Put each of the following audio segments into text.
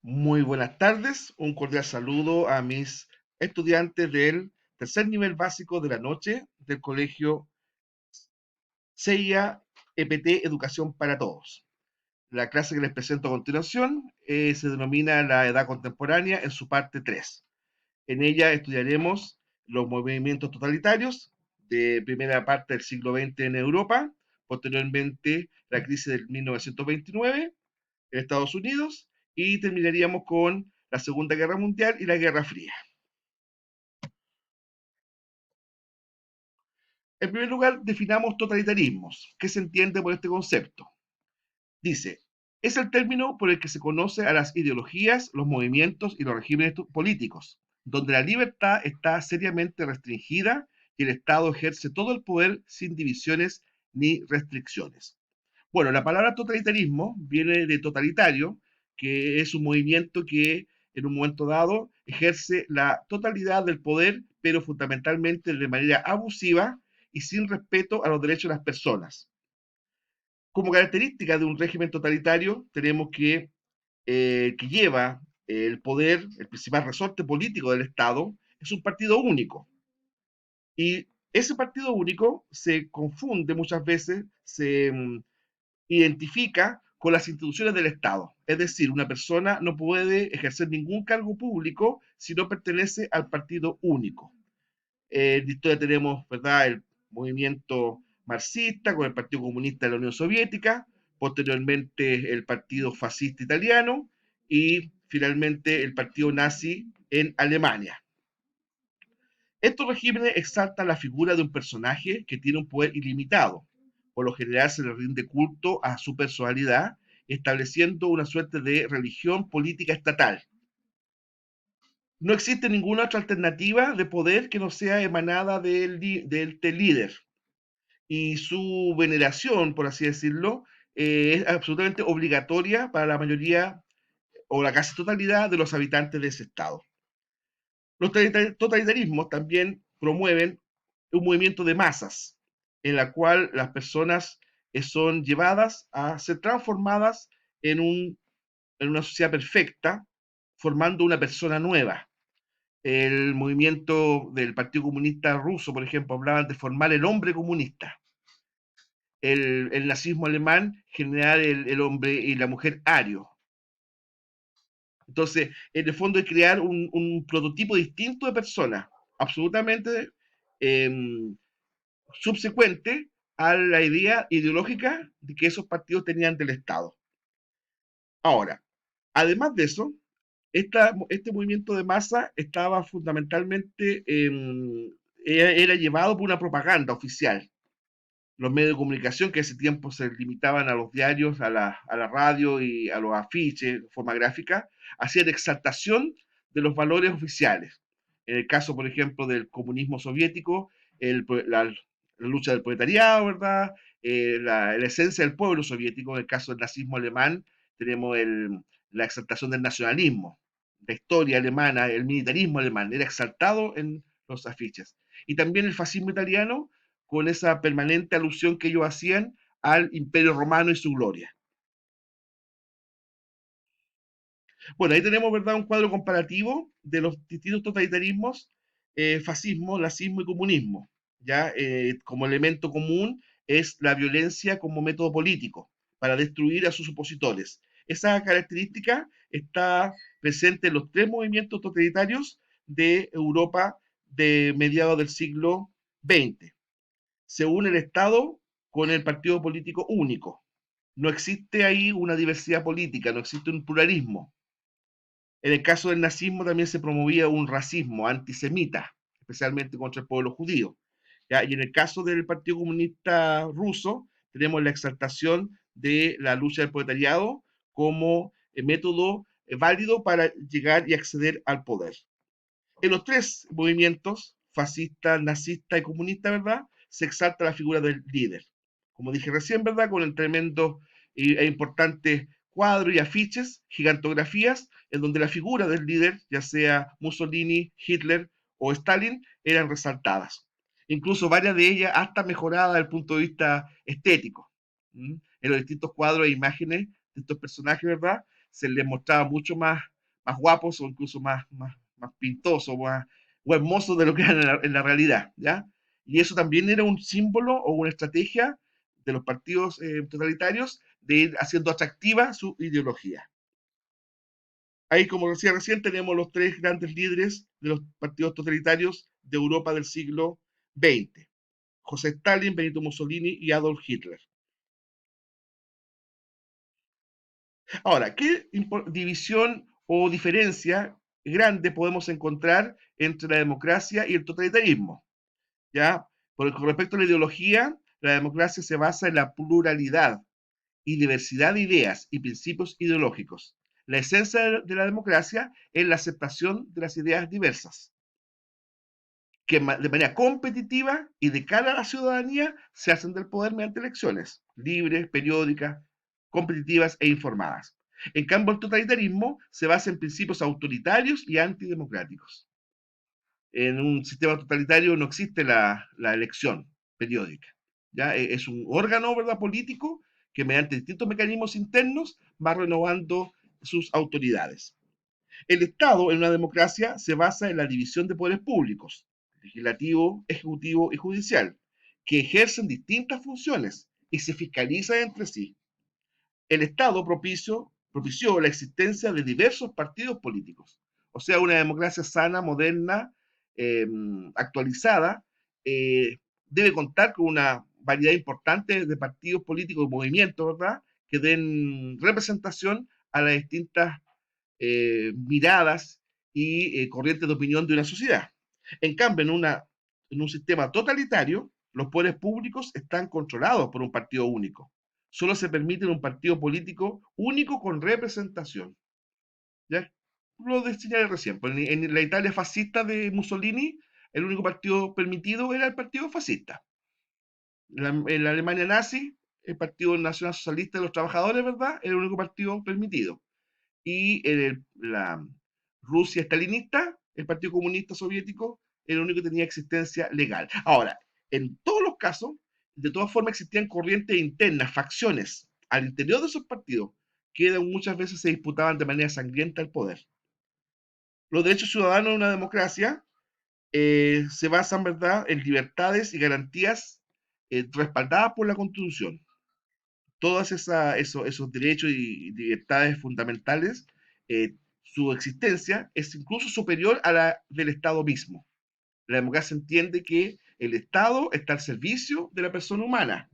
Muy buenas tardes, un cordial saludo a mis estudiantes del tercer nivel básico de la noche del colegio CIA EPT Educación para Todos. La clase que les presento a continuación se denomina la edad contemporánea en su parte 3. En ella estudiaremos los movimientos totalitarios de primera parte del siglo XX en Europa, posteriormente la crisis del 1929 en Estados Unidos y terminaríamos con la Segunda Guerra Mundial y la Guerra Fría. En primer lugar, definamos totalitarismos. ¿Qué se entiende por este concepto? Dice, es el término por el que se conoce a las ideologías, los movimientos y los regímenes políticos, donde la libertad está seriamente restringida y el Estado ejerce todo el poder sin divisiones ni restricciones. Bueno, la palabra totalitarismo viene de totalitario, que es un movimiento que en un momento dado ejerce la totalidad del poder, pero fundamentalmente de manera abusiva y sin respeto a los derechos de las personas. Como característica de un régimen totalitario, tenemos que lleva el poder, el principal resorte político del Estado, es un partido único. Y ese partido único se confunde muchas veces, se identifica con las instituciones del Estado. Es decir, una persona no puede ejercer ningún cargo público si no pertenece al partido único. En la historia tenemos, ¿verdad?, el movimiento marxista con el Partido Comunista de la Unión Soviética, posteriormente el Partido Fascista Italiano y finalmente el Partido Nazi en Alemania. Estos regímenes exaltan la figura de un personaje que tiene un poder ilimitado. Por lo general se le rinde culto a su personalidad, estableciendo una suerte de religión política estatal. No existe ninguna otra alternativa de poder que no sea emanada del líder. Y su veneración, por así decirlo, es absolutamente obligatoria para la mayoría o la casi totalidad de los habitantes de ese estado. Los totalitarismos también promueven un movimiento de masas, en la cual las personas son llevadas a ser transformadas en, un, en una sociedad perfecta, formando una persona nueva. El movimiento del Partido Comunista Ruso, por ejemplo, hablaban de formar el hombre comunista. El nazismo alemán, generar el hombre y la mujer ario. Entonces, en el fondo es crear un prototipo distinto de persona, absolutamente eh, subsecuente a la idea ideológica de que esos partidos tenían del Estado. Ahora, además de eso, este movimiento de masa estaba fundamentalmente, era llevado por una propaganda oficial. Los medios de comunicación que ese tiempo se limitaban a los diarios, a la radio y a los afiches, forma gráfica, hacían exaltación de los valores oficiales. En el caso, por ejemplo, del comunismo soviético, la lucha del proletariado, ¿verdad? La esencia del pueblo soviético. En el caso del nazismo alemán, tenemos la exaltación del nacionalismo. La historia alemana, el militarismo alemán, era exaltado en los afiches. Y también el fascismo italiano, con esa permanente alusión que ellos hacían al Imperio Romano y su gloria. Bueno, ahí tenemos, ¿verdad?, un cuadro comparativo de los distintos totalitarismos, fascismo, nazismo y comunismo. ¿Ya? Como elemento común es la violencia como método político para destruir a sus opositores. Esa característica está presente en los tres movimientos totalitarios de Europa de mediados del siglo XX. Se une el Estado con el partido político único. No existe ahí una diversidad política, no existe un pluralismo. En el caso del nazismo también se promovía un racismo antisemita, especialmente contra el pueblo judío. ¿Ya? Y en el caso del Partido Comunista Ruso, tenemos la exaltación de la lucha del proletariado como método válido para llegar y acceder al poder. En los tres movimientos, fascista, nazista y comunista, ¿verdad?, se exalta la figura del líder. Como dije recién, ¿verdad?, con el tremendo e importante cuadros y afiches, gigantografías, en donde la figura del líder, ya sea Mussolini, Hitler o Stalin, eran resaltadas. Incluso varias de ellas hasta mejoradas desde el punto de vista estético. En los distintos cuadros e imágenes de estos personajes, ¿verdad?, se les mostraba mucho más más guapos o incluso más pintosos, o hermosos de lo que eran en la realidad, ¿ya? Y eso también era un símbolo o una estrategia de los partidos totalitarios de ir haciendo atractiva su ideología. Ahí, como decía recién, tenemos los tres grandes líderes de los partidos totalitarios de Europa del siglo XX. José Stalin, Benito Mussolini y Adolf Hitler. Ahora, ¿qué división o diferencia grande podemos encontrar entre la democracia y el totalitarismo? ¿Ya? Porque con respecto a la ideología, la democracia se basa en la pluralidad y diversidad de ideas y principios ideológicos. La esencia de la democracia es la aceptación de las ideas diversas, que de manera competitiva y de cara a la ciudadanía se hacen del poder mediante elecciones libres, periódicas, competitivas e informadas. En cambio, el totalitarismo se basa en principios autoritarios y antidemocráticos. En un sistema totalitario no existe la elección periódica. ¿Ya? Es un órgano, ¿verdad?, político que mediante distintos mecanismos internos va renovando sus autoridades. El Estado en una democracia se basa en la división de poderes públicos, legislativo, ejecutivo y judicial, que ejercen distintas funciones y se fiscalizan entre sí. El Estado propició la existencia de diversos partidos políticos. O sea, una democracia sana, moderna, eh, actualizada, eh, debe contar con una variedad importante de partidos políticos y movimientos, ¿verdad?, que den representación a las distintas miradas y corrientes de opinión de una sociedad. En cambio, en un sistema totalitario, los poderes públicos están controlados por un partido único. Solo se permite un partido político único con representación. ¿Ya? Lo señalé recién. En la Italia fascista de Mussolini, el único partido permitido era el partido fascista. En la Alemania nazi, el Partido Nacional Socialista de los Trabajadores, ¿verdad?, era el único partido permitido. Y en la Rusia estalinista, el Partido Comunista Soviético, era el único que tenía existencia legal. Ahora, en todos los casos, de todas formas existían corrientes internas, facciones al interior de esos partidos, que muchas veces se disputaban de manera sangrienta el poder. Los derechos ciudadanos en una democracia se basan, ¿verdad?, en libertades y garantías respaldadas por la Constitución. Todos esos derechos y libertades fundamentales, su existencia es incluso superior a la del Estado mismo. La democracia entiende que el Estado está al servicio de la persona humana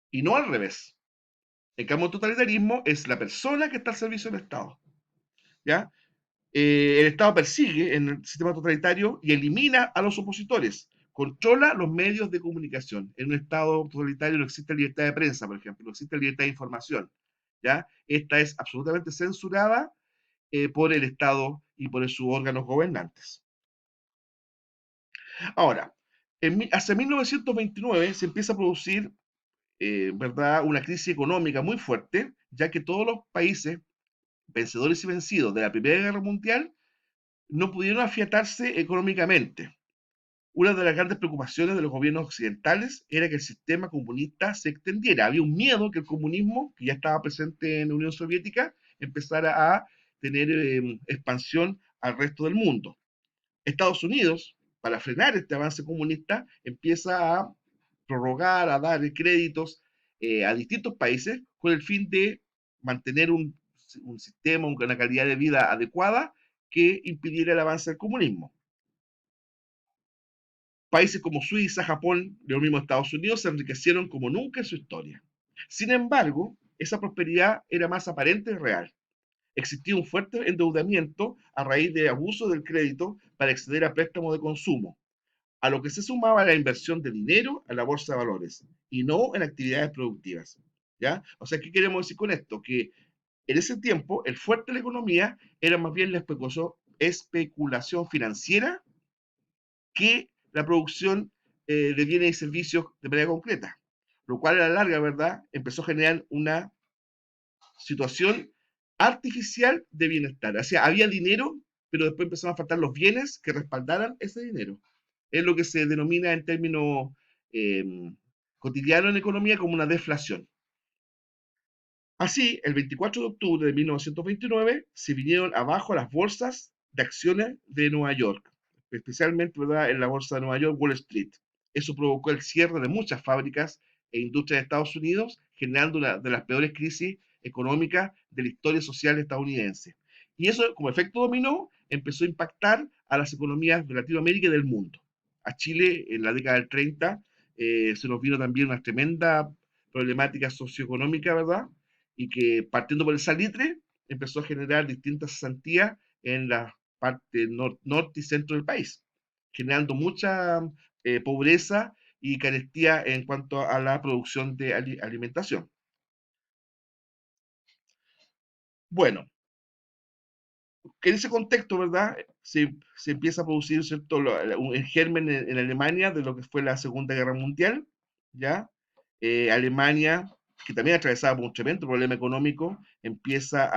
y no al revés. En cambio, el totalitarismo es la persona que está al servicio del Estado. ¿Ya? El Estado persigue en el sistema totalitario y elimina a los opositores, controla los medios de comunicación. En un Estado totalitario no existe libertad de prensa, por ejemplo, no existe libertad de información. ¿Ya? Esta es absolutamente censurada por el Estado y por sus órganos gobernantes. Ahora, hacia 1929 se empieza a producir, ¿verdad?, una crisis económica muy fuerte, ya que todos los países vencedores y vencidos de la Primera Guerra Mundial no pudieron afiatarse económicamente. Una de las grandes preocupaciones de los gobiernos occidentales era que el sistema comunista se extendiera. Había un miedo que el comunismo, que ya estaba presente en la Unión Soviética, empezara a tener expansión al resto del mundo. Estados Unidos, para frenar este avance comunista, empieza a prorrogar, a dar créditos a distintos países con el fin de mantener un sistema, una calidad de vida adecuada que impidiera el avance del comunismo. Países como Suiza, Japón y los mismos Estados Unidos se enriquecieron como nunca en su historia. Sin embargo, esa prosperidad era más aparente y real. Existía un fuerte endeudamiento a raíz de abuso del crédito para acceder a préstamos de consumo, a lo que se sumaba la inversión de dinero a la bolsa de valores y no en actividades productivas. ¿Ya? O sea, ¿qué queremos decir con esto? Que en ese tiempo el fuerte de la economía era más bien la especulación financiera que la producción de bienes y servicios de manera concreta, lo cual a la larga, ¿verdad?, empezó a generar una situación artificial de bienestar. O sea, había dinero, pero después empezaron a faltar los bienes que respaldaran ese dinero. Es lo que se denomina en términos eh, cotidianos en economía como una deflación. Así, el 24 de octubre de 1929 se vinieron abajo las bolsas de acciones de Nueva York, especialmente, ¿verdad?, en la bolsa de Nueva York, Wall Street. Eso provocó el cierre de muchas fábricas e industrias de Estados Unidos, generando una de las peores crisis económicas de la historia social estadounidense. Y eso, como efecto dominó, empezó a impactar a las economías de Latinoamérica y del mundo. A Chile, en la década del 30, se nos vino también una tremenda problemática socioeconómica, ¿verdad?, y que partiendo por el salitre empezó a generar distintas cesantías en la parte norte y centro del país, generando mucha pobreza y carestía en cuanto a la producción de alimentación. Bueno, en ese contexto, ¿verdad? Se empieza a producir, ¿cierto?, el germen en Alemania de lo que fue la Segunda Guerra Mundial, ¿ya? Alemania, que también atravesaba por un tremendo problema económico, empieza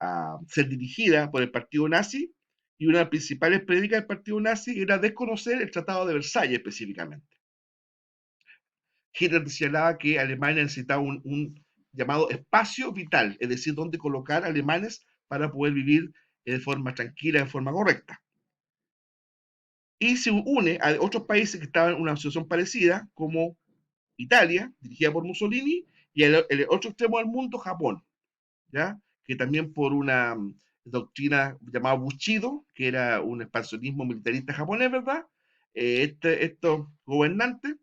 a ser dirigida por el partido nazi, y una de las principales prédicas del partido nazi era desconocer el Tratado de Versalles específicamente. Hitler señalaba que Alemania necesitaba un llamado espacio vital, es decir, donde colocar alemanes para poder vivir de forma tranquila, de forma correcta. Y se une a otros países que estaban en una situación parecida, como Italia, dirigida por Mussolini, y el otro extremo del mundo, Japón, ¿ya? Que también por una doctrina llamada Bushido, que era un expansionismo militarista japonés, ¿verdad? Estos gobernantes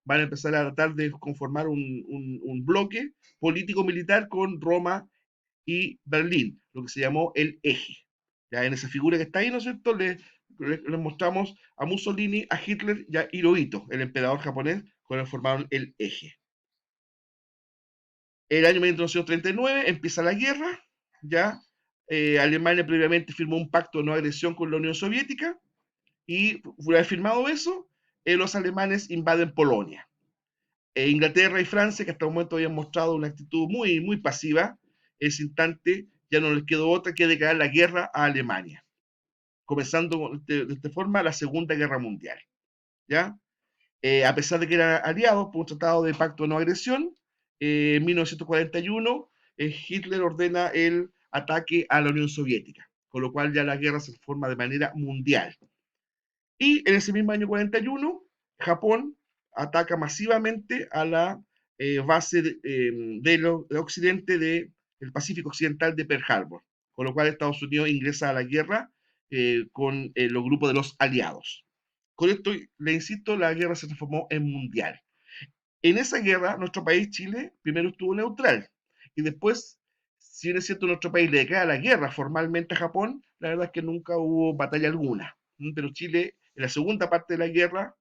van a empezar a tratar de conformar un bloque político-militar con Roma y Berlín, lo que se llamó el eje. Ya en esa figura que está ahí, ¿no es cierto? Le mostramos a Mussolini, a Hitler y a Hirohito, el emperador japonés, con el que formaron el eje. El año 1939 empieza la guerra, ya. Alemania previamente firmó un pacto de no agresión con la Unión Soviética, y una vez firmado eso, los alemanes invaden Polonia. Inglaterra y Francia, que hasta el momento habían mostrado una actitud muy, muy pasiva, en ese instante ya no les quedó otra que declarar la guerra a Alemania, comenzando de esta forma la Segunda Guerra Mundial. ¿Ya? A pesar de que eran aliados por un tratado de pacto de no agresión, en 1941 Hitler ordena el ataque a la Unión Soviética, con lo cual ya la guerra se forma de manera mundial. Y en ese mismo año 41, Japón ataca masivamente a la base de Occidente del Pacífico Occidental de Pearl Harbor, con lo cual Estados Unidos ingresa a la guerra con los grupos de los aliados. Con esto, le insisto, la guerra se transformó en mundial. En esa guerra, nuestro país, Chile, primero estuvo neutral, y después, si bien es cierto, nuestro país le declara la guerra formalmente a Japón, la verdad es que nunca hubo batalla alguna. Pero Chile, en la segunda parte de la guerra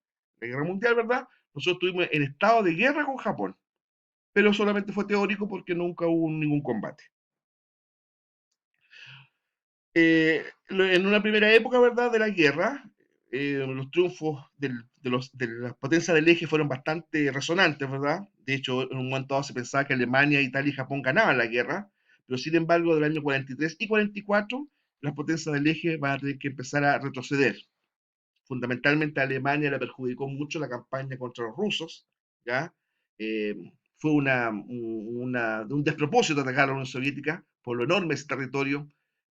mundial, ¿verdad? Nosotros estuvimos en estado de guerra con Japón, pero solamente fue teórico porque nunca hubo ningún combate. En una primera época, ¿verdad?, de la guerra, los triunfos de las potencias del eje fueron bastante resonantes, ¿verdad? De hecho, en un momento dado se pensaba que Alemania, Italia y Japón ganaban la guerra, pero sin embargo, del año 43 y 44, las potencias del eje van a tener que empezar a retroceder. Fundamentalmente a Alemania le perjudicó mucho la campaña contra los rusos, ¿ya? Eh, Fue un despropósito atacar a la Unión Soviética por lo enorme ese territorio,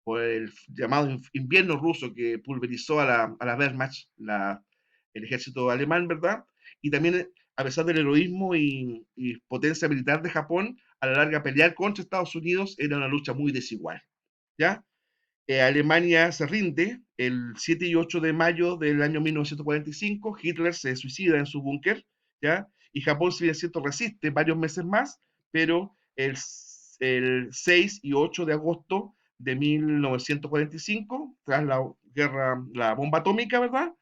por el llamado invierno ruso que pulverizó a la Wehrmacht, el ejército alemán, ¿verdad? Y también, a pesar del heroísmo y potencia militar de Japón, a la larga pelear contra Estados Unidos era una lucha muy desigual, ¿ya? Alemania se rinde el 7 y 8 de mayo del año 1945, Hitler se suicida en su búnker, ¿ya? Y Japón, si bien es cierto, resiste varios meses más, pero el 6 y 8 de agosto de 1945, tras la guerra, la bomba atómica, ¿verdad?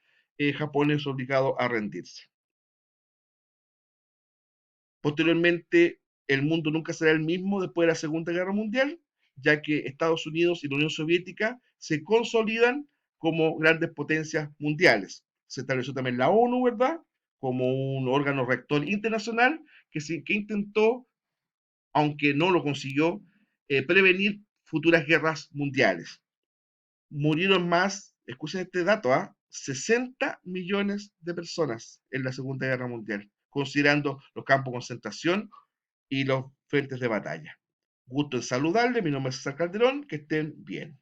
Japón es obligado a rendirse. Posteriormente, el mundo nunca será el mismo después de la Segunda Guerra Mundial, ya que Estados Unidos y la Unión Soviética se consolidan como grandes potencias mundiales. Se estableció también la ONU, ¿verdad?, como un órgano rector internacional que intentó, aunque no lo consiguió, prevenir futuras guerras mundiales. Murieron más, escuchen este dato, 60 millones de personas en la Segunda Guerra Mundial, considerando los campos de concentración y los frentes de batalla. Gusto en saludarle, mi nombre es César Calderón, que estén bien.